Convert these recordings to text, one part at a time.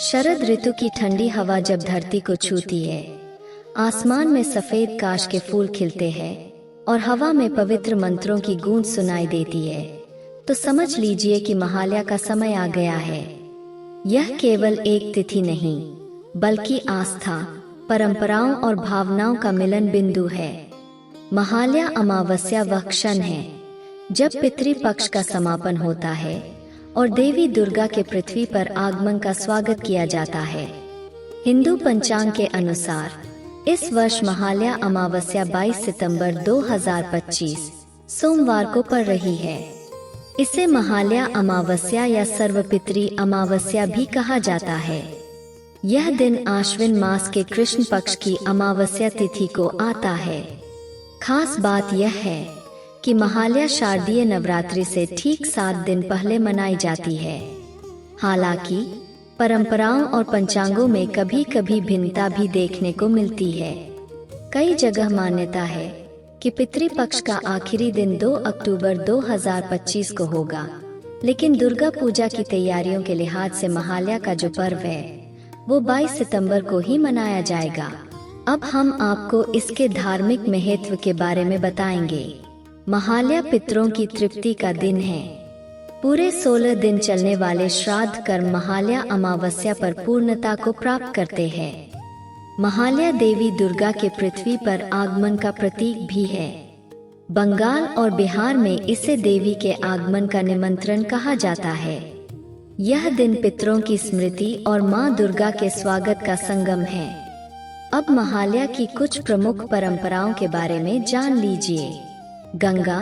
शरद ऋतु की ठंडी हवा जब धरती को छूती है, आसमान में सफेद काश के फूल खिलते हैं और हवा में पवित्र मंत्रों की गूंज सुनाई देती है, तो समझ लीजिए कि महालया का समय आ गया है। यह केवल एक तिथि नहीं, बल्कि आस्था, परंपराओं और भावनाओं का मिलन बिंदु है। महालया अमावस्या वह क्षण है जब पितृपक्ष का समापन होता है और देवी दुर्गा के पृथ्वी पर आगमन का स्वागत किया जाता है। हिंदू पंचांग के अनुसार इस वर्ष महालया अमावस्या 22 सितंबर 2025 सोमवार को पड़ रही है। इसे महालया अमावस्या या सर्वपितरी अमावस्या भी कहा जाता है। यह दिन आश्विन मास के कृष्ण पक्ष की अमावस्या तिथि को आता है। खास बात यह है कि महालया शारदीय नवरात्रि से ठीक 7 दिन पहले मनाई जाती है। हालांकि परंपराओं और पंचांगों में कभी कभी भिन्नता भी देखने को मिलती है। कई जगह मान्यता है कि पितृपक्ष का आखिरी दिन 2 अक्टूबर 2025 को होगा, लेकिन दुर्गा पूजा की तैयारियों के लिहाज से महालया का जो पर्व है वो 22 सितंबर को ही मनाया जाएगा। अब हम आपको इसके धार्मिक महत्व के बारे में बताएंगे। महालया पितरों की तृप्ति का दिन है। पूरे 16 दिन चलने वाले श्राद्ध कर्म महालया अमावस्या पर पूर्णता को प्राप्त करते हैं। महालया देवी दुर्गा के पृथ्वी पर आगमन का प्रतीक भी है। बंगाल और बिहार में इसे देवी के आगमन का निमंत्रण कहा जाता है। यह दिन पितरों की स्मृति और मां दुर्गा के स्वागत का संगम है। अब महालया की कुछ प्रमुख परंपराओं के बारे में जान लीजिए। गंगा,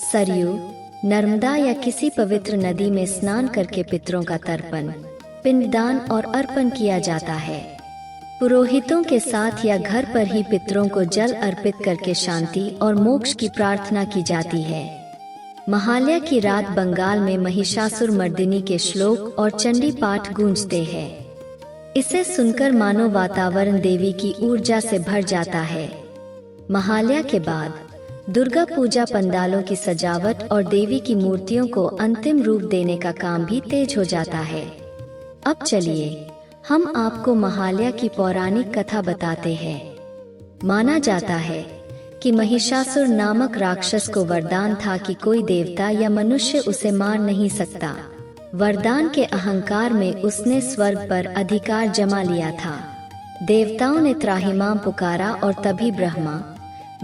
सरयू, नर्मदा या किसी पवित्र नदी में स्नान करके पितरों का तर्पण, पिंडदान और अर्पण किया जाता है। पुरोहितों के साथ या घर पर ही पितरों को जल अर्पित करके शांति और मोक्ष की प्रार्थना की जाती है। महालया की रात बंगाल में महिषासुर मर्दिनी के श्लोक और चंडी पाठ गूंजते हैं। इसे सुनकर मानो वातावरण देवी की ऊर्जा से भर जाता है। महालया के बाद दुर्गा पूजा पंडालों की सजावट और देवी की मूर्तियों को अंतिम रूप देने का काम भी तेज हो जाता है। अब चलिए हम आपको महालया की पौराणिक कथा बताते हैं। माना जाता है कि महिषासुर नामक राक्षस को वरदान था कि कोई देवता या मनुष्य उसे मार नहीं सकता। वरदान के अहंकार में उसने स्वर्ग पर अधिकार जमा लिया था। देवताओं ने त्राहिमाम पुकारा और तभी ब्रह्मा,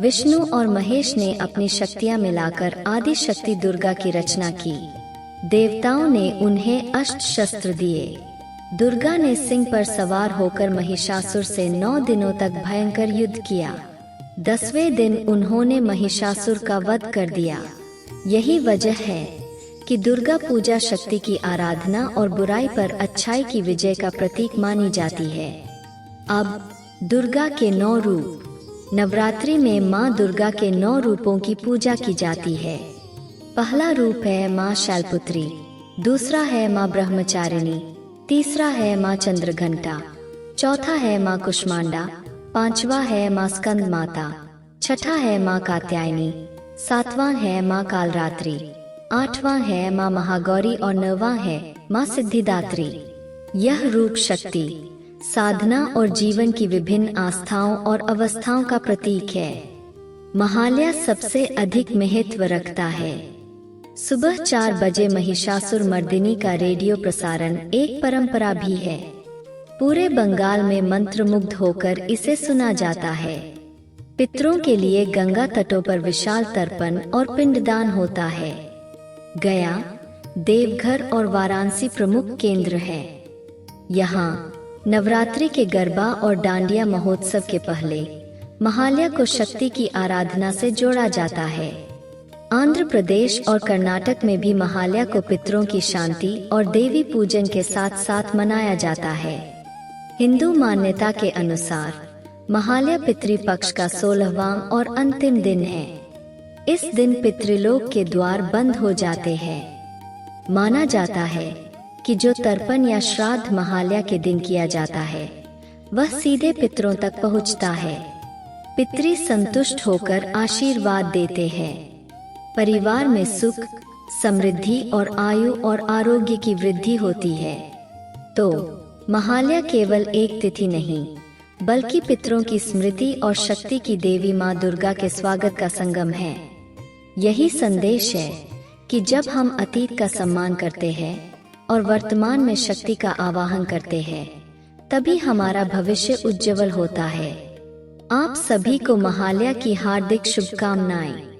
विष्णु और महेश ने अपनी शक्तियां मिलाकर आदि शक्ति दुर्गा की रचना की। देवताओं ने उन्हें अष्ट शस्त्र दिए। दुर्गा ने सिंह पर सवार होकर महिषासुर से 9 दिनों तक भयंकर युद्ध किया। 10वें दिन उन्होंने महिषासुर का वध कर दिया। यही वजह है कि दुर्गा पूजा शक्ति की आराधना और बुराई पर अच्छाई की विजय का प्रतीक मानी जाती है। अब दुर्गा के 9 रूप। नवरात्रि में मां दुर्गा के 9 रूपों की पूजा की जाती है। पहला रूप है मां शैलपुत्री, दूसरा है मां ब्रह्मचारिणी, तीसरा है मां चंद्रघंटा, चौथा है मां कुष्मांडा, 5वां है मां स्कंद माता, 6ठा है मां कात्यायनी, 7वां है मां कालरात्रि, 8वां है मां महागौरी और 9वां है मां सिद्धिदात्री। यह रूप शक्ति, साधना और जीवन की विभिन्न आस्थाओं और अवस्थाओं का प्रतीक है। महालया सबसे अधिक महत्व रखता है। सुबह 4 बजे महिषासुर मर्दिनी का रेडियो प्रसारण एक परंपरा भी है। पूरे बंगाल में मंत्रमुग्ध होकर इसे सुना जाता है। पितरों के लिए गंगा तटों पर विशाल तर्पण और पिंडदान होता है। गया, देवघर और वाराणसी प्रमुख केंद्र है। यहाँ नवरात्रि के गरबा और डांडिया महोत्सव के पहले महालया को शक्ति की आराधना से जोड़ा जाता है। आंध्र प्रदेश और कर्नाटक में भी महालया को पितरों की शांति और देवी पूजन के साथ साथ मनाया जाता है। हिंदू मान्यता के अनुसार महालया पितृपक्ष का 16वां और अंतिम दिन है। इस दिन पितृलोक के द्वार बंद हो जाते हैं। माना जाता है कि जो तर्पण या श्राद्ध महालया के दिन किया जाता है वह सीधे पितरों तक पहुंचता है। पितृ संतुष्ट होकर आशीर्वाद देते हैं। परिवार में सुख, समृद्धि और आयु और आरोग्य की वृद्धि होती है। तो महालया केवल एक तिथि नहीं, बल्कि पितरों की स्मृति और शक्ति की देवी माँ दुर्गा के स्वागत का संगम है। यही संदेश है कि जब हम अतीत का सम्मान करते हैं और वर्तमान में शक्ति का आवाहन करते हैं, तभी हमारा भविष्य उज्जवल होता है। आप सभी को महालया की हार्दिक शुभकामनाएं।